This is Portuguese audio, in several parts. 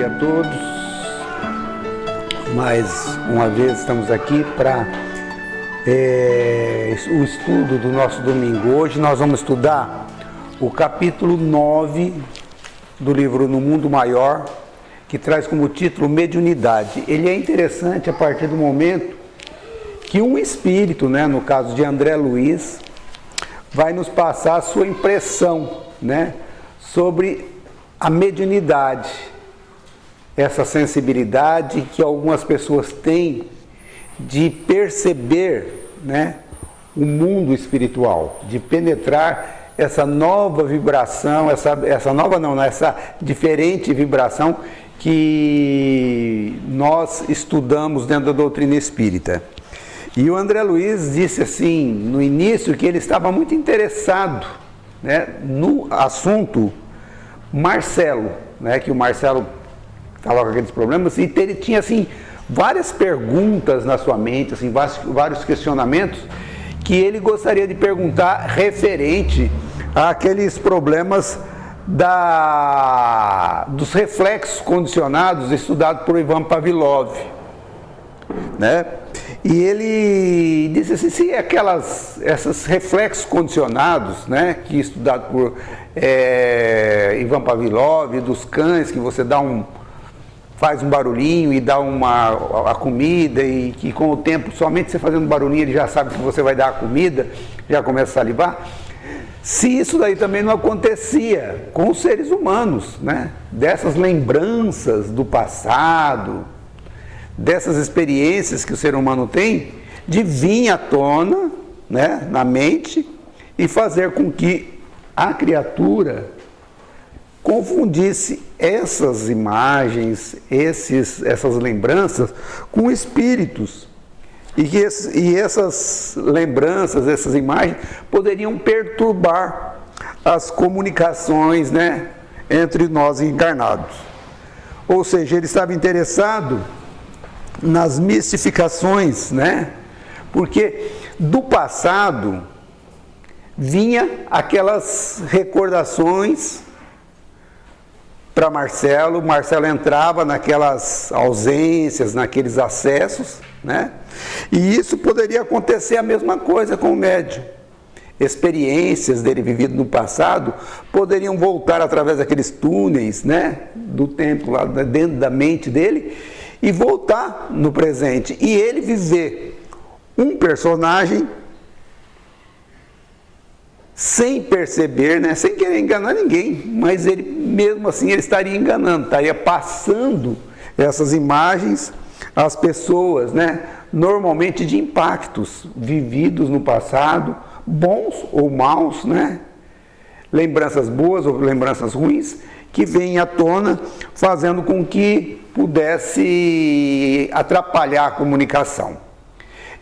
dia a todos. Mais uma vez estamos aqui para o estudo do nosso domingo. Hoje nós vamos estudar o capítulo 9 do livro No Mundo Maior, que traz como título Mediunidade. Ele é interessante a partir do momento que um espírito, no caso de André Luiz, vai nos passar a sua impressão, sobre a mediunidade, essa sensibilidade que algumas pessoas têm de perceber, o mundo espiritual, de penetrar essa nova vibração, essa diferente vibração que nós estudamos dentro da doutrina espírita. E o André Luiz disse assim, no início, que ele estava muito interessado, no assunto Marcelo, que o Marcelo estava com aqueles problemas, e ele tinha assim várias perguntas na sua mente, assim, vários questionamentos que ele gostaria de perguntar referente àqueles problemas dos reflexos condicionados estudados por Ivan Pavlov, E ele disse assim, se esses reflexos condicionados, que é estudado por Ivan Pavlov, dos cães, que você faz um barulhinho e dá a comida, e que com o tempo, somente você fazendo barulhinho, ele já sabe que você vai dar a comida, já começa a salivar. Se isso daí também não acontecia com os seres humanos, dessas lembranças do passado, dessas experiências que o ser humano tem, de vir à tona, na mente, e fazer com que a criatura confundisse essas imagens, essas lembranças com espíritos, e essas lembranças, essas imagens poderiam perturbar as comunicações, entre nós encarnados. Ou seja, ele estava interessado nas mistificações, porque do passado vinha aquelas recordações para Marcelo entrava naquelas ausências, naqueles acessos, e isso poderia acontecer a mesma coisa com o médium. Experiências dele vivido no passado poderiam voltar através daqueles túneis, do tempo lá dentro da mente dele, e voltar no presente, e ele viver um personagem sem perceber, sem querer enganar ninguém, mas ele mesmo assim ele estaria enganando, estaria passando essas imagens às pessoas, normalmente de impactos vividos no passado, bons ou maus, lembranças boas ou lembranças ruins, que vêm à tona, fazendo com que pudesse atrapalhar a comunicação.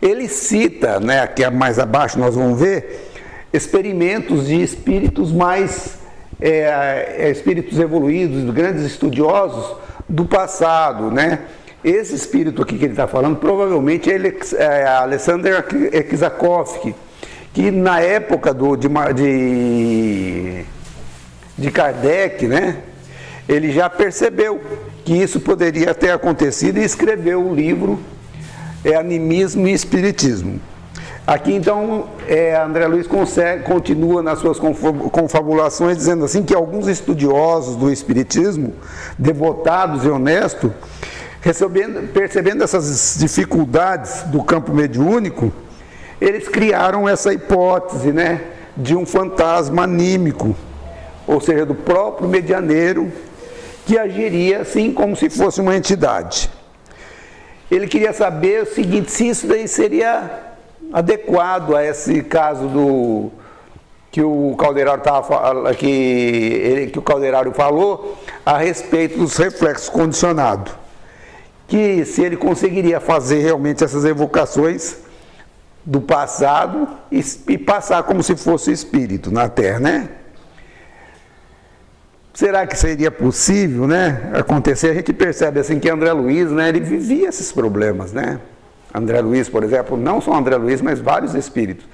Ele cita, aqui mais abaixo nós vamos ver, experimentos de espíritos espíritos evoluídos, grandes estudiosos do passado, Esse espírito aqui que ele está falando, provavelmente é Alexander Kisakovsky, que na época de Kardec, ele já percebeu que isso poderia ter acontecido e escreveu o livro Animismo e Espiritismo. Aqui então, André Luiz continua nas suas confabulações dizendo assim que alguns estudiosos do Espiritismo, devotados e honestos, percebendo essas dificuldades do campo mediúnico, eles criaram essa hipótese, de um fantasma anímico, ou seja, do próprio medianeiro, que agiria assim como se fosse uma entidade. Ele queria saber o seguinte, se isso daí seria adequado a esse caso que o Calderaro falou a respeito dos reflexos condicionados, que se ele conseguiria fazer realmente essas evocações do passado e passar como se fosse espírito na Terra, Será que seria possível, acontecer? A gente percebe assim que André Luiz, ele vivia esses problemas, André Luiz, por exemplo, não só André Luiz, mas vários espíritos,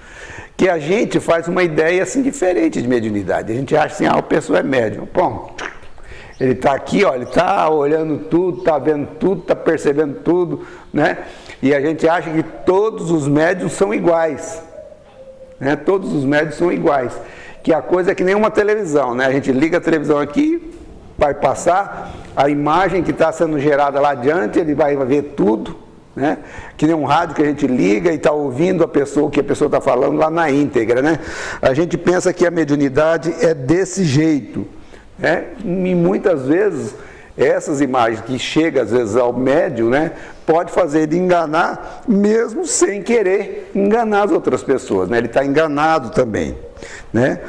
que a gente faz uma ideia assim diferente de mediunidade. A gente acha assim, a pessoa é médium. Bom, Ele está aqui, ó, ele está olhando tudo, está vendo tudo, está percebendo tudo, né? E a gente acha que todos os médiuns são iguais, né? Todos os médiuns são iguais. Que a coisa é que nem uma televisão, né? A gente liga a televisão aqui, vai passar a imagem que está sendo gerada lá adiante, ele vai ver tudo, né? Que nem um rádio que a gente liga e está ouvindo a pessoa, o que a pessoa está falando lá na íntegra, né? A gente pensa que a mediunidade é desse jeito, né? E muitas vezes essas imagens que chegam às vezes ao médium, né, pode fazer ele enganar mesmo sem querer enganar as outras pessoas, né? Ele está enganado também, né?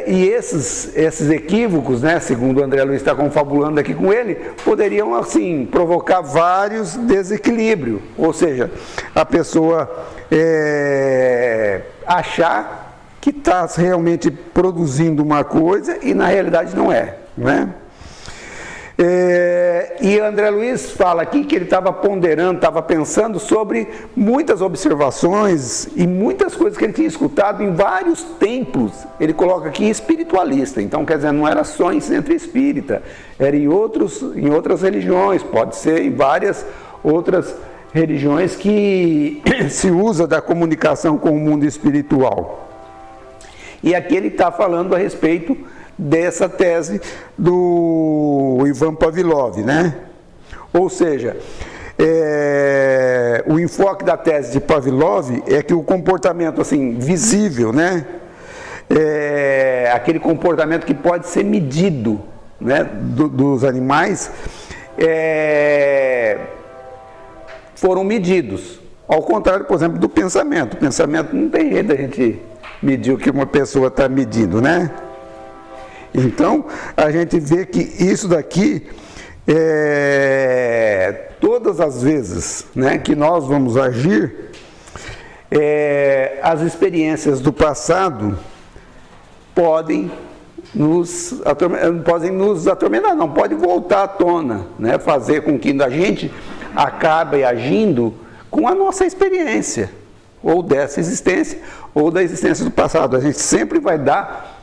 E esses equívocos, né, segundo o André Luiz está confabulando aqui com ele, poderiam assim provocar vários desequilíbrios, ou seja, a pessoa achar que está realmente produzindo uma coisa e na realidade não é, né? E André Luiz fala aqui que ele estava ponderando, estava pensando sobre muitas observações e muitas coisas que ele tinha escutado em vários templos. Ele coloca aqui espiritualista, então quer dizer, não era só em centro espírita, era em outras religiões, pode ser em várias outras religiões que se usa da comunicação com o mundo espiritual. E aqui ele está falando a respeito dessa tese do Ivan Pavlov, né? Ou seja, o enfoque da tese de Pavlov é que o comportamento assim visível, né? Aquele comportamento que pode ser medido, né? Dos animais foram medidos. Ao contrário, por exemplo, do pensamento. O pensamento não tem jeito da gente medir o que uma pessoa está medindo, né? Então, a gente vê que isso daqui, todas as vezes, né, que nós vamos agir, as experiências do passado podem nos atormentar, não, pode voltar à tona, né, fazer com que a gente acabe agindo com a nossa experiência, ou dessa existência, ou da existência do passado. A gente sempre vai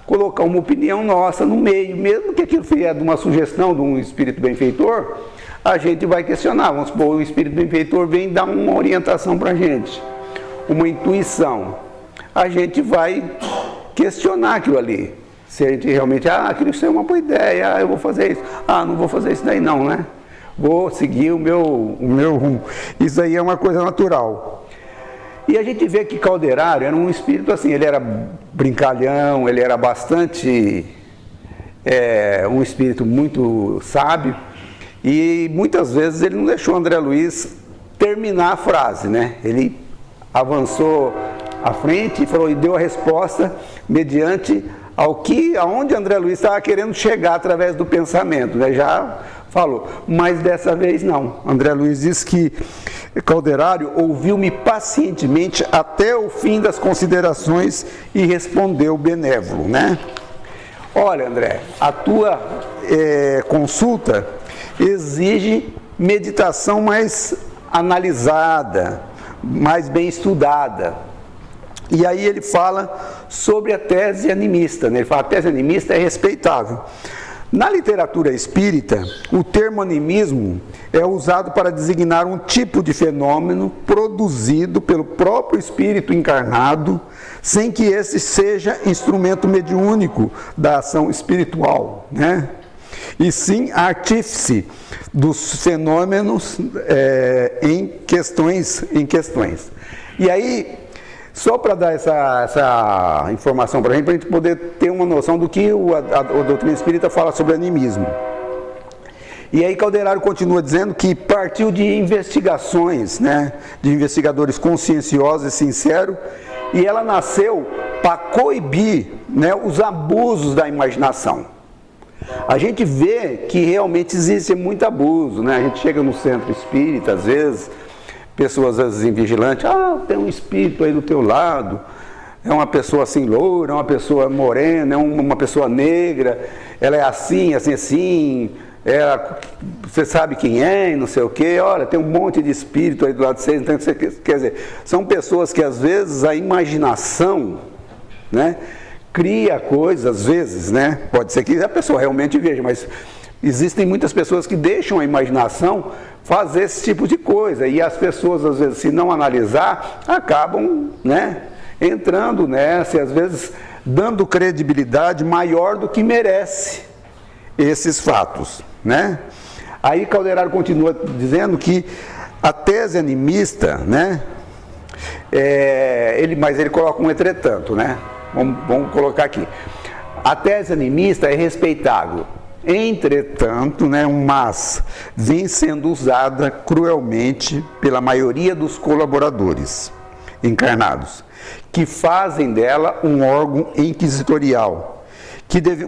colocar uma opinião nossa no meio, mesmo que aquilo seja de uma sugestão de um espírito benfeitor, a gente vai questionar. Vamos supor, o espírito benfeitor vem dar uma orientação para a gente, uma intuição. A gente vai questionar aquilo ali. Se a gente realmente, aquilo é uma boa ideia, eu vou fazer isso. Não vou fazer isso daí não, né? Vou seguir o meu rumo. Isso aí é uma coisa natural. E a gente vê que Calderaro era um espírito assim, ele era brincalhão, ele era bastante, um espírito muito sábio, e muitas vezes ele não deixou André Luiz terminar a frase, né? Ele avançou à frente e deu a resposta mediante aonde André Luiz estava querendo chegar através do pensamento, né? Já falou, mas dessa vez não. André Luiz diz que Calderaro ouviu-me pacientemente até o fim das considerações e respondeu benévolo, né? Olha, André, a tua consulta exige meditação mais analisada, mais bem estudada. E aí ele fala sobre a tese animista, né? Ele fala que a tese animista é respeitável. Na literatura espírita, o termo animismo é usado para designar um tipo de fenômeno produzido pelo próprio espírito encarnado, sem que esse seja instrumento mediúnico da ação espiritual, né? E sim artífice dos fenômenos em questões. E aí, só para dar essa informação para a gente poder ter uma noção do que a doutrina espírita fala sobre animismo. E aí Calderaro continua dizendo que partiu de investigações, né, de investigadores conscienciosos e sinceros, e ela nasceu para coibir, né, os abusos da imaginação. A gente vê que realmente existe muito abuso, né? A gente chega no centro espírita, às vezes, pessoas às vezes invigilantes, tem um espírito aí do teu lado, é uma pessoa assim loura, é uma pessoa morena, é uma pessoa negra, ela é assim, você sabe quem é, e não sei o quê, olha, tem um monte de espírito aí do lado de vocês, então, quer dizer, são pessoas que às vezes a imaginação, né, cria coisas, às vezes, né? Pode ser que a pessoa realmente veja, mas existem muitas pessoas que deixam a imaginação fazer esse tipo de coisa. E as pessoas, às vezes, se não analisar, acabam, né, entrando nessa e, às vezes, dando credibilidade maior do que merece esses fatos, né? Aí Calderaro continua dizendo que a tese animista, né, mas ele coloca um entretanto, né? Vamos colocar aqui. A tese animista é respeitável, entretanto, né, um mas, vem sendo usada cruelmente pela maioria dos colaboradores encarnados, que fazem dela um órgão inquisitorial,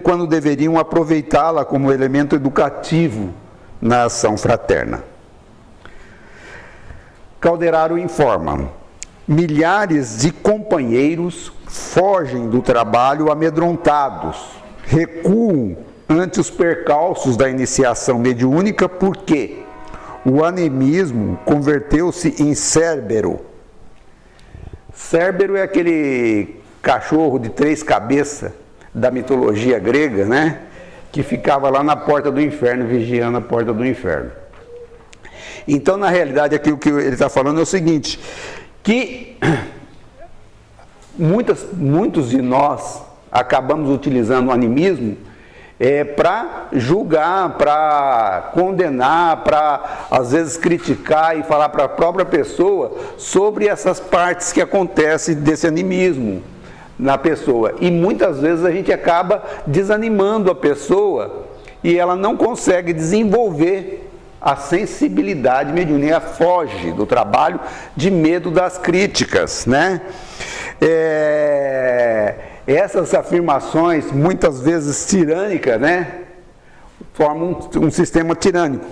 quando deveriam aproveitá-la como elemento educativo na ação fraterna. Calderaro informa: milhares de companheiros fogem do trabalho amedrontados, recuam ante os percalços da iniciação mediúnica porque o animismo converteu-se em Cérbero. Cérbero é aquele cachorro de 3 cabeças da mitologia grega, né? Que ficava lá na porta do inferno, vigiando a porta do inferno. Então, na realidade, aqui o que ele está falando é o seguinte, que muitos de nós acabamos utilizando o animismo para julgar, para condenar, para às vezes criticar e falar para a própria pessoa sobre essas partes que acontecem desse animismo na pessoa. E muitas vezes a gente acaba desanimando a pessoa e ela não consegue desenvolver a sensibilidade mediúnica, foge do trabalho de medo das críticas, né? Essas afirmações, muitas vezes tirânicas, né, formam um sistema tirânico.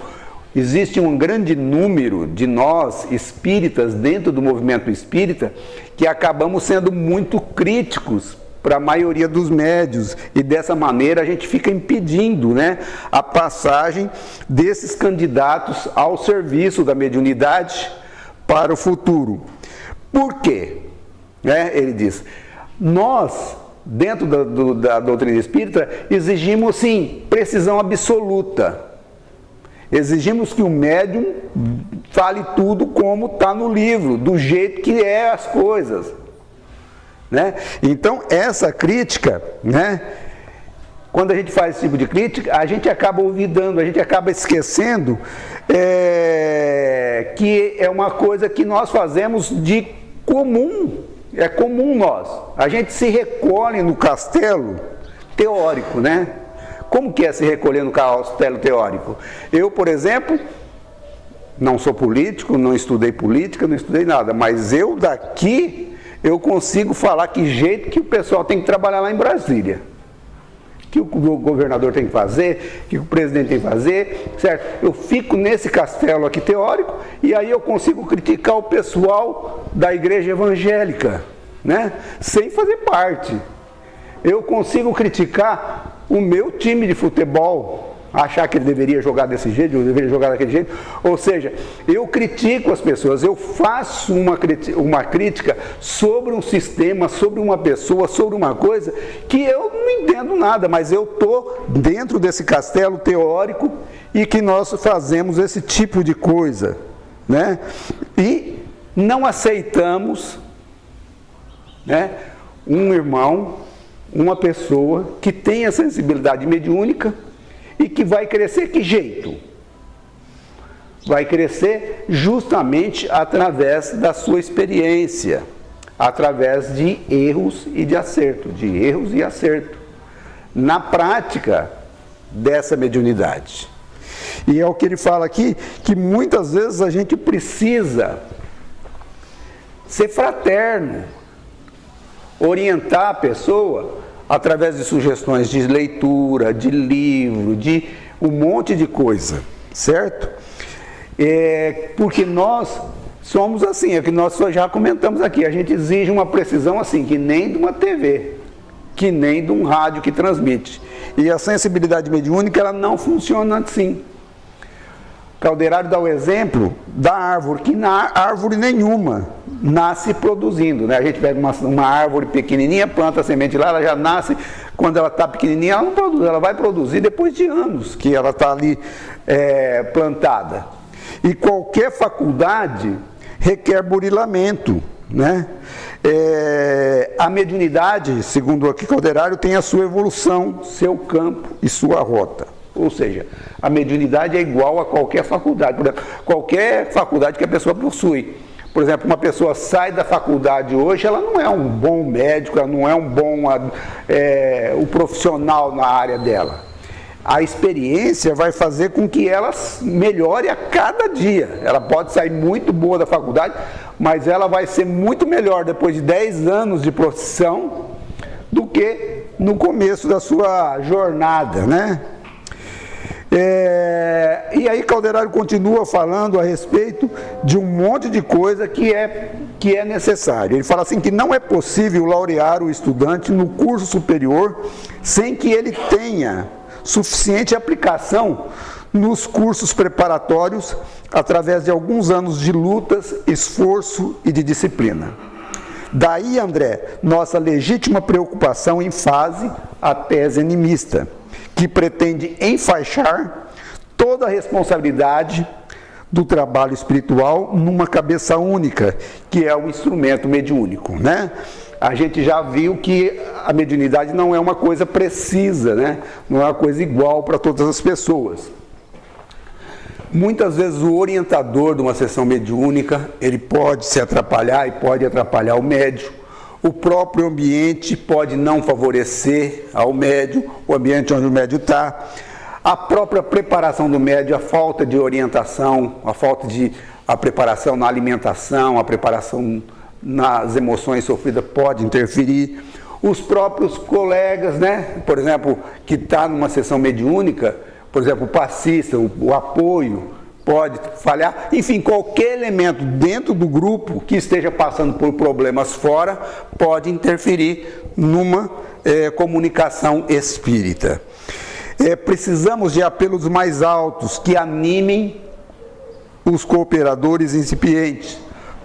Existe um grande número de nós espíritas dentro do movimento espírita que acabamos sendo muito críticos para a maioria dos médiuns, e dessa maneira a gente fica impedindo, né, a passagem desses candidatos ao serviço da mediunidade para o futuro. Por quê? Ele diz, nós, dentro da doutrina espírita, exigimos, sim, precisão absoluta. Exigimos que o médium fale tudo como está no livro, do jeito que é as coisas, né? Então, essa crítica, né, quando a gente faz esse tipo de crítica, a gente acaba olvidando, a gente acaba esquecendo que é uma coisa que nós fazemos de comum, é comum nós. A gente se recolhe no castelo teórico, né? Como que é se recolher no castelo teórico? Eu, por exemplo, não sou político, não estudei política, não estudei nada, mas eu daqui, eu consigo falar que jeito que o pessoal tem que trabalhar lá em Brasília. Que o governador tem que fazer, que o presidente tem que fazer, certo? Eu fico nesse castelo aqui teórico e aí eu consigo criticar o pessoal da igreja evangélica, né? Sem fazer parte. Eu consigo criticar o meu time de futebol, achar que ele deveria jogar desse jeito, eu deveria jogar daquele jeito. Ou seja, eu critico as pessoas, eu faço uma crítica sobre um sistema, sobre uma pessoa, sobre uma coisa que eu não entendo nada, mas eu estou dentro desse castelo teórico e que nós fazemos esse tipo de coisa, né? E não aceitamos, né, um irmão, uma pessoa que tenha sensibilidade mediúnica e que vai crescer que jeito? Vai crescer justamente através da sua experiência, através de erros e de acerto, na prática dessa mediunidade. E é o que ele fala aqui, que muitas vezes a gente precisa ser fraterno, orientar a pessoa através de sugestões de leitura, de livro, de um monte de coisa, certo? Porque nós somos assim, é que nós já comentamos aqui, a gente exige uma precisão assim, que nem de uma TV, que nem de um rádio que transmite. E a sensibilidade mediúnica, ela não funciona assim. Calderaro dá o exemplo da árvore, que na árvore nenhuma nasce produzindo, né? A gente pega uma árvore pequenininha, planta a semente lá, ela já nasce, quando ela está pequenininha, ela não produz, ela vai produzir depois de anos que ela está ali plantada. E qualquer faculdade requer burilamento, né? A mediunidade, segundo aqui Calderaro, tem a sua evolução, seu campo e sua rota. Ou seja, a mediunidade é igual a qualquer faculdade. Por exemplo, qualquer faculdade que a pessoa possui. Por exemplo, uma pessoa sai da faculdade hoje, ela não é um bom médico, ela não é um bom um profissional na área dela. A experiência vai fazer com que ela melhore a cada dia. Ela pode sair muito boa da faculdade, mas ela vai ser muito melhor depois de 10 anos de profissão do que no começo da sua jornada, né? E aí Calderaro continua falando a respeito de um monte de coisa que é necessário. Ele fala assim que não é possível laurear o estudante no curso superior sem que ele tenha suficiente aplicação nos cursos preparatórios através de alguns anos de lutas, esforço e de disciplina. Daí, André, nossa legítima preocupação em fase a tese animista, que pretende enfaixar toda a responsabilidade do trabalho espiritual numa cabeça única, que é o instrumento mediúnico, né? A gente já viu que a mediunidade não é uma coisa precisa, né? Não é uma coisa igual para todas as pessoas. Muitas vezes o orientador de uma sessão mediúnica, ele pode se atrapalhar e pode atrapalhar o médium. O próprio ambiente pode não favorecer ao médium, o ambiente onde o médium está. A própria preparação do médium, a falta de orientação, a preparação na alimentação, a preparação nas emoções sofridas pode interferir. Os próprios colegas, né? Por exemplo, que está numa sessão mediúnica, por exemplo, o passista, o apoio, pode falhar. Enfim, qualquer elemento dentro do grupo que esteja passando por problemas fora pode interferir numa comunicação espírita. Precisamos de apelos mais altos que animem os cooperadores incipientes,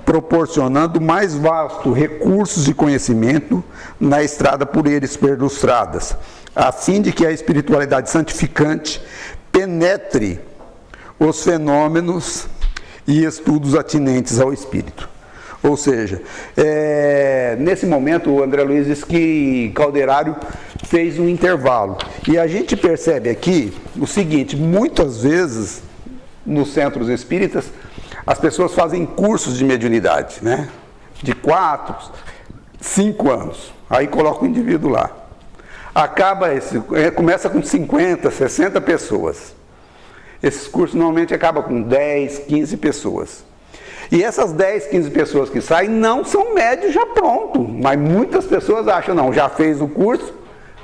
proporcionando mais vastos recursos de conhecimento na estrada por eles perlustradas, a fim de que a espiritualidade santificante penetre os fenômenos e estudos atinentes ao espírito. Ou seja, nesse momento o André Luiz diz que Calderaro fez um intervalo. E a gente percebe aqui o seguinte: muitas vezes nos centros espíritas as pessoas fazem cursos de mediunidade, né? De 4, 5 anos. Aí coloca o indivíduo lá. Começa com 50, 60 pessoas. Esses cursos normalmente acabam com 10, 15 pessoas. E essas 10, 15 pessoas que saem não são médios já pronto, mas muitas pessoas acham, não, já fez o curso,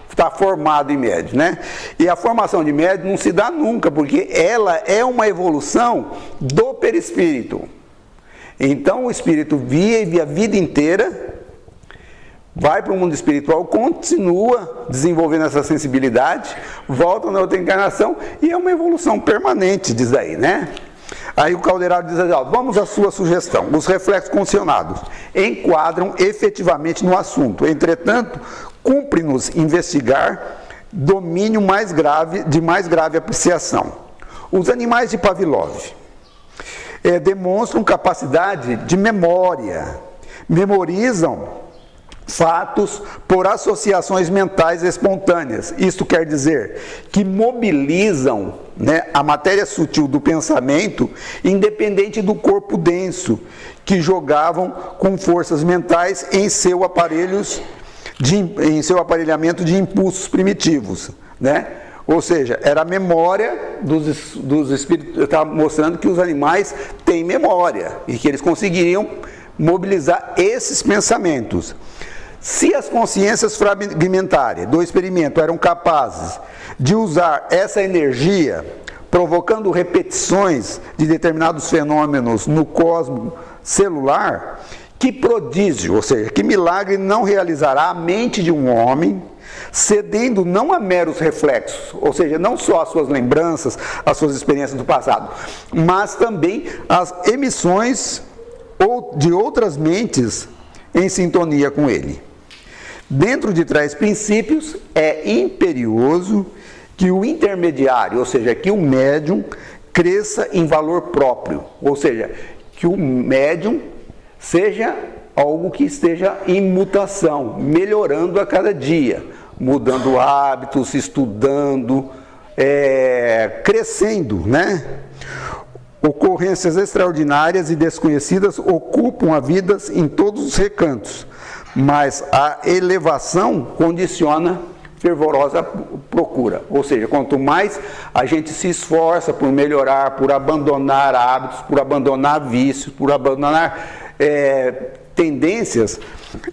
está formado em médio, né? E a formação de médio não se dá nunca, porque ela é uma evolução do perispírito. Então o espírito vive a vida inteira, vai para o mundo espiritual, continua desenvolvendo essa sensibilidade, volta na outra encarnação e é uma evolução permanente, diz aí, né? Aí o Calderaro diz assim, vamos à sua sugestão. Os reflexos condicionados enquadram efetivamente no assunto. Entretanto, cumpre-nos investigar domínio de mais grave apreciação. Os animais de Pavlov demonstram capacidade de memória, memorizam fatos por associações mentais espontâneas. Isto quer dizer que mobilizam, né, a matéria sutil do pensamento, independente do corpo denso, que jogavam com forças mentais em seu aparelhamento de impulsos primitivos, né? Ou seja, era a memória dos espíritos. Eu estava mostrando que os animais têm memória e que eles conseguiriam mobilizar esses pensamentos. Se as consciências fragmentárias do experimento eram capazes de usar essa energia, provocando repetições de determinados fenômenos no cosmos celular, Que prodígio, ou seja, que milagre não realizará a mente de um homem, cedendo não a meros reflexos, ou seja, não só as suas lembranças, as suas experiências do passado, mas também as emissões de outras mentes em sintonia com ele. Dentro de tais princípios, é imperioso que o intermediário, ou seja, que o médium, cresça em valor próprio, ou seja, que o médium seja algo que esteja em mutação, melhorando a cada dia, mudando hábitos, estudando, crescendo, né? Ocorrências extraordinárias e desconhecidas ocupam a vida em todos os recantos, mas a elevação condiciona fervorosa procura. Ou seja, quanto mais a gente se esforça por melhorar, por abandonar hábitos, por abandonar vícios, por abandonar tendências,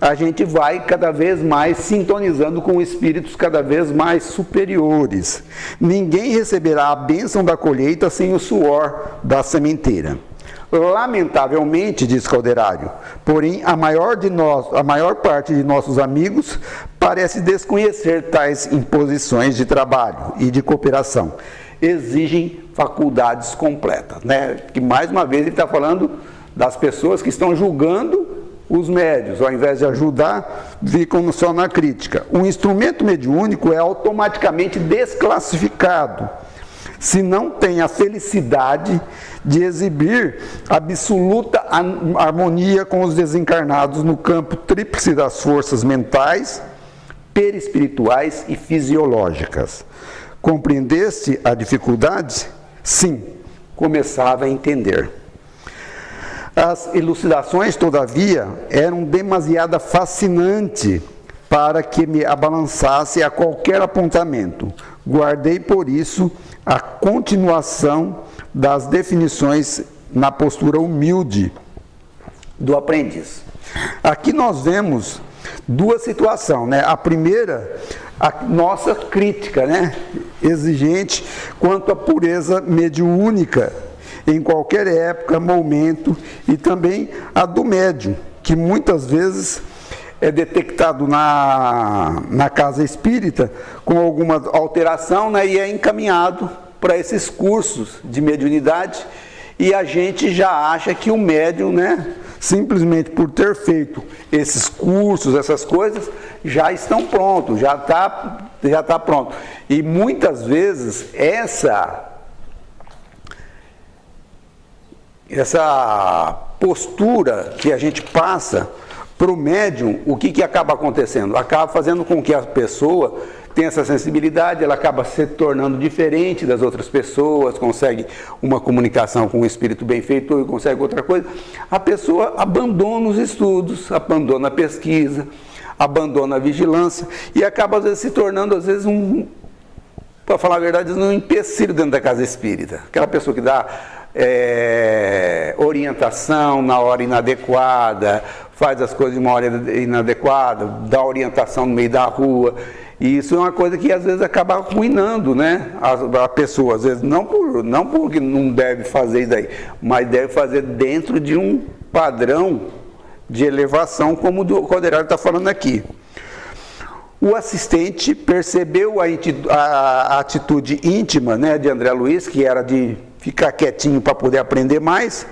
a gente vai cada vez mais sintonizando com espíritos cada vez mais superiores. Ninguém receberá a bênção da colheita sem o suor da sementeira. Lamentavelmente, diz Calderário, porém a maior parte de nossos amigos parece desconhecer tais imposições de trabalho e de cooperação. Exigem faculdades completas, né? Que mais uma vez ele está falando das pessoas que estão julgando os médios, ao invés de ajudar, ficam só na crítica. O instrumento mediúnico é automaticamente desclassificado se não tem a felicidade de exibir absoluta harmonia com os desencarnados no campo tríplice das forças mentais, perispirituais e fisiológicas. Compreendeste a dificuldade? Sim, começava a entender. As elucidações, todavia, eram demasiado fascinantes para que me abalançasse a qualquer apontamento. Guardei, por isso, a continuação das definições na postura humilde do aprendiz. Aqui nós vemos duas situações, né? A primeira, a nossa crítica, né? Exigente quanto à pureza mediúnica em qualquer época, momento, e também a do médium, que muitas vezes é detectado na casa espírita com alguma alteração, né, e é encaminhado para esses cursos de mediunidade, e a gente já acha que o médium, né, simplesmente por ter feito esses cursos, essas coisas, já estão prontos, já tá pronto. E muitas vezes essa postura que a gente passa para o médium, o que acaba acontecendo? Acaba fazendo com que a pessoa tenha essa sensibilidade, ela acaba se tornando diferente das outras pessoas, consegue uma comunicação com um espírito benfeitor, consegue outra coisa. A pessoa abandona os estudos, abandona a pesquisa, abandona a vigilância e acaba às vezes se tornando, às vezes, para falar a verdade, um empecilho dentro da casa espírita. Aquela pessoa que dá orientação na hora inadequada, faz as coisas de uma hora inadequada, dá orientação no meio da rua, e isso é uma coisa que às vezes acaba arruinando, né, a pessoa, às vezes não porque não deve fazer isso daí, mas deve fazer dentro de um padrão de elevação, como o Calderário está falando aqui. O assistente percebeu a atitude íntima, né, de André Luiz, que era de ficar quietinho para poder aprender mais.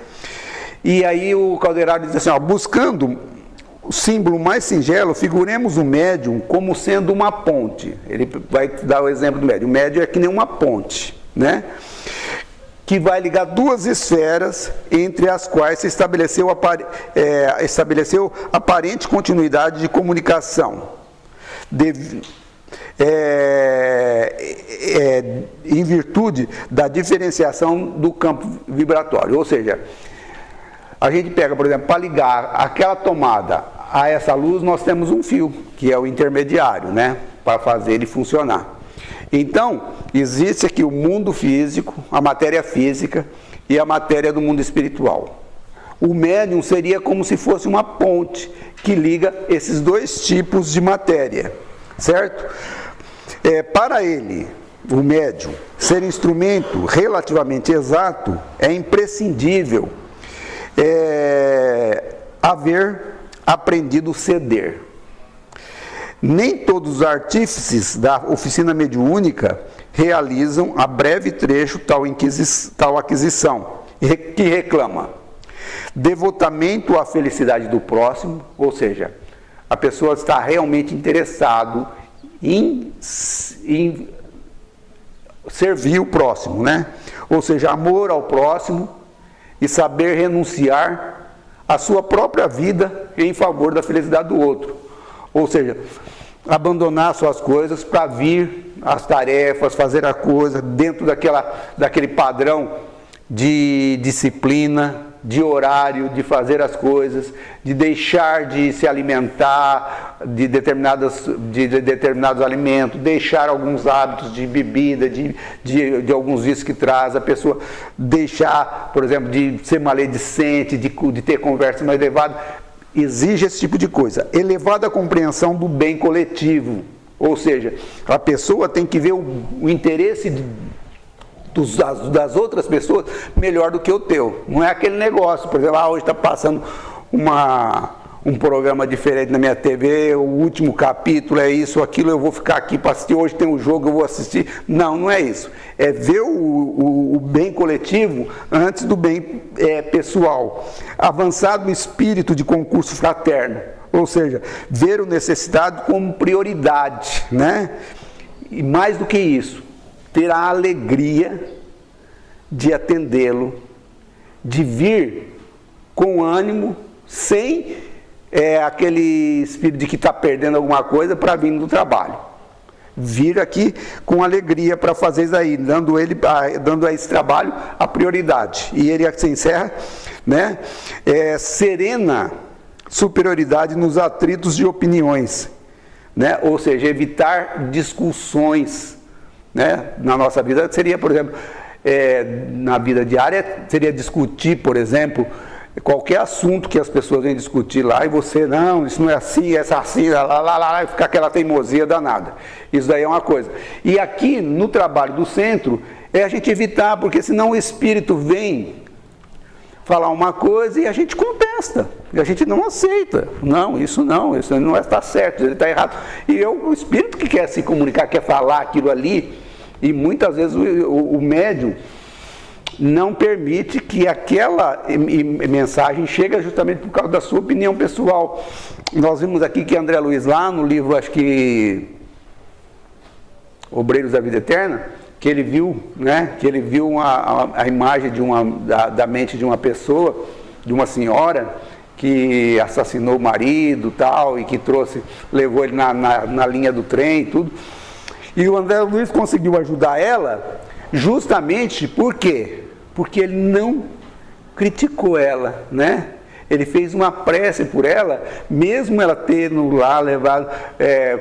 E aí o Calderário diz assim, ó, buscando o símbolo mais singelo, figuremos o médium como sendo uma ponte. Ele vai dar o exemplo do médium. O médium é que nem uma ponte, né? Que vai ligar duas esferas, entre as quais se estabeleceu aparente continuidade de comunicação. Em virtude da diferenciação do campo vibratório, ou seja, a gente pega, por exemplo, para ligar aquela tomada a essa luz, nós temos um fio, que é o intermediário, né, para fazer ele funcionar. Então, existe aqui o mundo físico, a matéria física e a matéria do mundo espiritual. O médium seria como se fosse uma ponte que liga esses dois tipos de matéria, certo? Para ele, o médium, ser instrumento relativamente exato, é imprescindível haver aprendido ceder. Nem todos os artífices da oficina mediúnica realizam a breve trecho tal aquisição, que reclama devotamento à felicidade do próximo, ou seja, a pessoa está realmente interessado em servir o próximo, né? Ou seja, amor ao próximo e saber renunciar à sua própria vida em favor da felicidade do outro. Ou seja, abandonar suas coisas para vir as tarefas, fazer a coisa dentro daquele padrão de disciplina, de horário, de fazer as coisas, de deixar de se alimentar de determinados alimentos, deixar alguns hábitos de bebida, de alguns vícios que traz, a pessoa deixar, por exemplo, de ser maledicente, de ter conversa mais elevada. Exige esse tipo de coisa. Elevada compreensão do bem coletivo, ou seja, a pessoa tem que ver o interesse das outras pessoas melhor do que o teu. Não é aquele negócio, por exemplo, hoje está passando um programa diferente na minha TV, o último capítulo é isso, aquilo, eu vou ficar aqui para assistir, hoje tem um jogo, eu vou assistir. Não, não é isso. É ver o bem coletivo antes do bem pessoal. Avançar no espírito de concurso fraterno, ou seja, ver o necessitado como prioridade, né? E mais do que isso, ter a alegria de atendê-lo, de vir com ânimo, sem aquele espírito de que está perdendo alguma coisa para vir do trabalho. Vir aqui com alegria para fazer isso aí, dando a esse trabalho a prioridade. E ele se encerra, né? Serena superioridade nos atritos de opiniões, né? Ou seja, evitar discussões, né? Na nossa vida seria, por exemplo, na vida diária, seria discutir, por exemplo, qualquer assunto que as pessoas vêm discutir lá e você, não, isso não é assim, essa assim, lá, e ficar aquela teimosia danada. Isso daí é uma coisa. E aqui, no trabalho do centro, é a gente evitar, porque senão o espírito vem falar uma coisa e a gente contesta, e a gente não aceita. Não, isso não está certo, ele está errado. E o espírito que quer se comunicar, quer falar aquilo ali, e muitas vezes o médium não permite que aquela mensagem chegue justamente por causa da sua opinião pessoal. Nós vimos aqui que André Luiz, lá no livro, acho que Obreiros da Vida Eterna, que ele viu, né, que ele viu a imagem da mente de uma pessoa, de uma senhora que assassinou o marido, tal, e que levou ele na linha do trem e tudo. E o André Luiz conseguiu ajudar ela justamente por quê? Porque ele não criticou ela, né? Ele fez uma prece por ela, mesmo ela tendo lá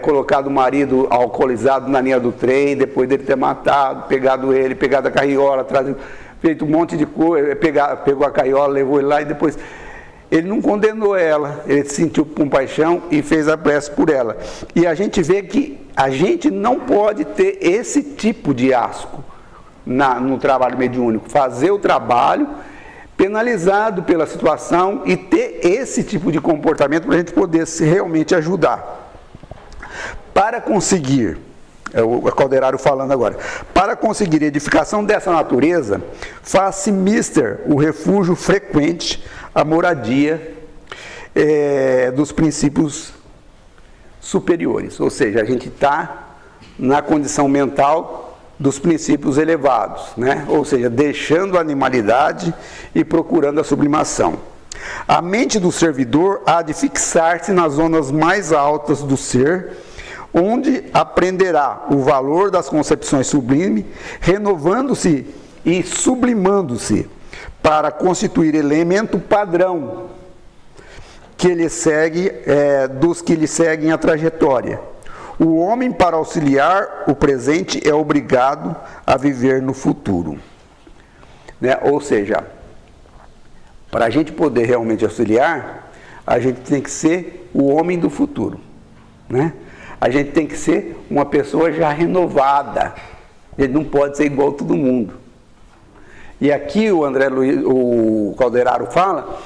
colocado o marido alcoolizado na linha do trem, depois dele ter matado, pegado a carriola, feito um monte de coisa, pegou a carriola, levou ele lá e depois... Ele não condenou ela, ele sentiu compaixão e fez a prece por ela. E a gente vê que a gente não pode ter esse tipo de asco no trabalho mediúnico. Fazer o trabalho penalizado pela situação e ter esse tipo de comportamento para a gente poder realmente ajudar. Para conseguir, o Calderaro falando agora, para conseguir edificação dessa natureza, faz-se mister o refúgio frequente, a moradia dos princípios superiores. Ou seja, a gente está na condição mental dos princípios elevados, né? Ou seja, deixando a animalidade e procurando a sublimação. A mente do servidor há de fixar-se nas zonas mais altas do ser, onde aprenderá o valor das concepções sublimes, renovando-se e sublimando-se, para constituir elemento padrão que ele segue, dos que lhe seguem a trajetória. O homem, para auxiliar o presente, é obrigado a viver no futuro. Né? Ou seja, para a gente poder realmente auxiliar, a gente tem que ser o homem do futuro, né? A gente tem que ser uma pessoa já renovada. Ele não pode ser igual a todo mundo. E aqui o Calderaro fala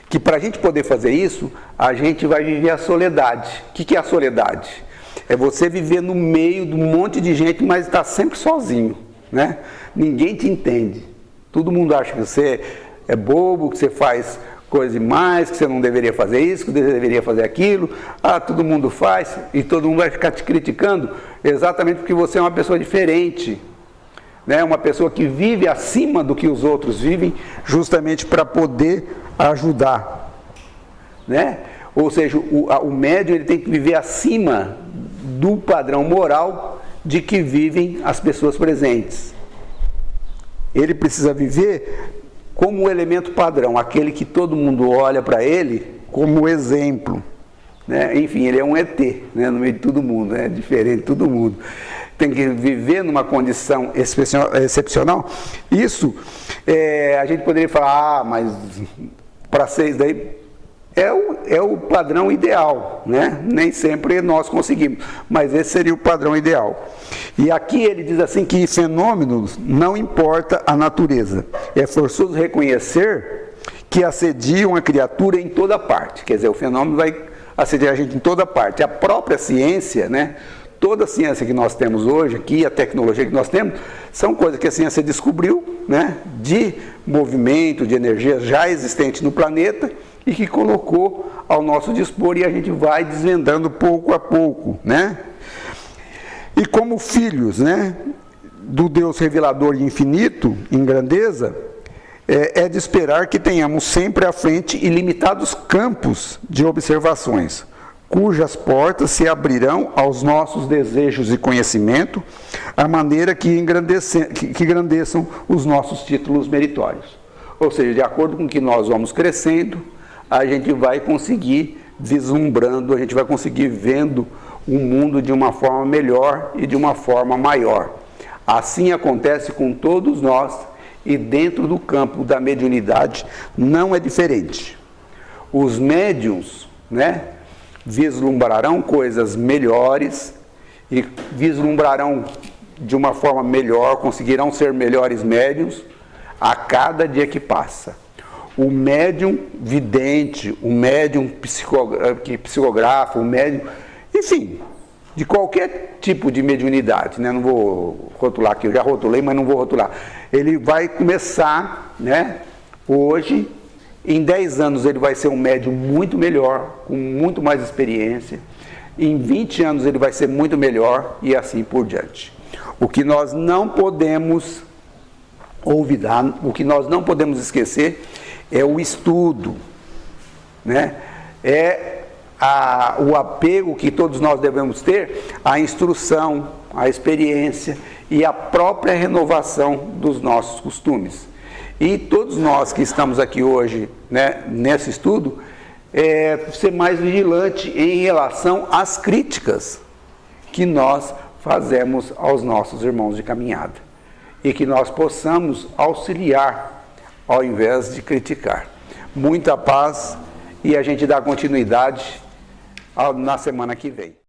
que para a gente poder fazer isso, a gente vai viver a soledade. O que é a soledade? É você viver no meio de um monte de gente, mas está sempre sozinho, né? Ninguém te entende. Todo mundo acha que você é bobo, que você faz coisa demais, que você não deveria fazer isso, que você deveria fazer aquilo. Ah, todo mundo faz e todo mundo vai ficar te criticando exatamente porque você é uma pessoa diferente, né? Uma pessoa que vive acima do que os outros vivem, justamente para poder ajudar, né? Ou seja, o médium ele tem que viver acima do padrão moral de que vivem as pessoas presentes. Ele precisa viver como o elemento padrão, aquele que todo mundo olha para ele como exemplo, né? Enfim, ele é um ET, né? No meio de todo mundo, é diferente de todo mundo. Tem que viver numa condição excepcional. Isso, a gente poderia falar, mas para ser isso daí, é o padrão ideal, né? Nem sempre nós conseguimos, mas esse seria o padrão ideal. E aqui ele diz assim que fenômenos não importa a natureza. É forçoso reconhecer que assediam a criatura em toda parte. Quer dizer, o fenômeno vai assediar a gente em toda parte. A própria ciência, né? Toda a ciência que nós temos hoje aqui, a tecnologia que nós temos, são coisas que a ciência descobriu, né? De movimento, de energia já existente no planeta, e que colocou ao nosso dispor, e a gente vai desvendando pouco a pouco, né? E como filhos, né, do Deus revelador e infinito, em grandeza, é de esperar que tenhamos sempre à frente ilimitados campos de observações, cujas portas se abrirão aos nossos desejos e conhecimento, à maneira que engrandeçam os nossos títulos meritórios. Ou seja, de acordo com que nós vamos crescendo, a gente vai conseguir vislumbrando, a gente vai conseguir vendo o mundo de uma forma melhor e de uma forma maior. Assim acontece com todos nós e dentro do campo da mediunidade não é diferente. Os médiuns, né, vislumbrarão coisas melhores e vislumbrarão de uma forma melhor, conseguirão ser melhores médiuns a cada dia que passa. O médium vidente, o médium que psicografa, o médium, enfim, de qualquer tipo de mediunidade, né? Não vou rotular aqui, eu já rotulei, mas não vou rotular. Ele vai começar, né, hoje, em 10 anos ele vai ser um médium muito melhor, com muito mais experiência. Em 20 anos ele vai ser muito melhor e assim por diante. O que nós não podemos olvidar, o que nós não podemos esquecer é o estudo, né? O apego que todos nós devemos ter à instrução, à experiência e à própria renovação dos nossos costumes. E todos nós que estamos aqui hoje, né, nesse estudo, ser mais vigilante em relação às críticas que nós fazemos aos nossos irmãos de caminhada. E que nós possamos auxiliar ao invés de criticar. Muita paz e a gente dá continuidade na semana que vem.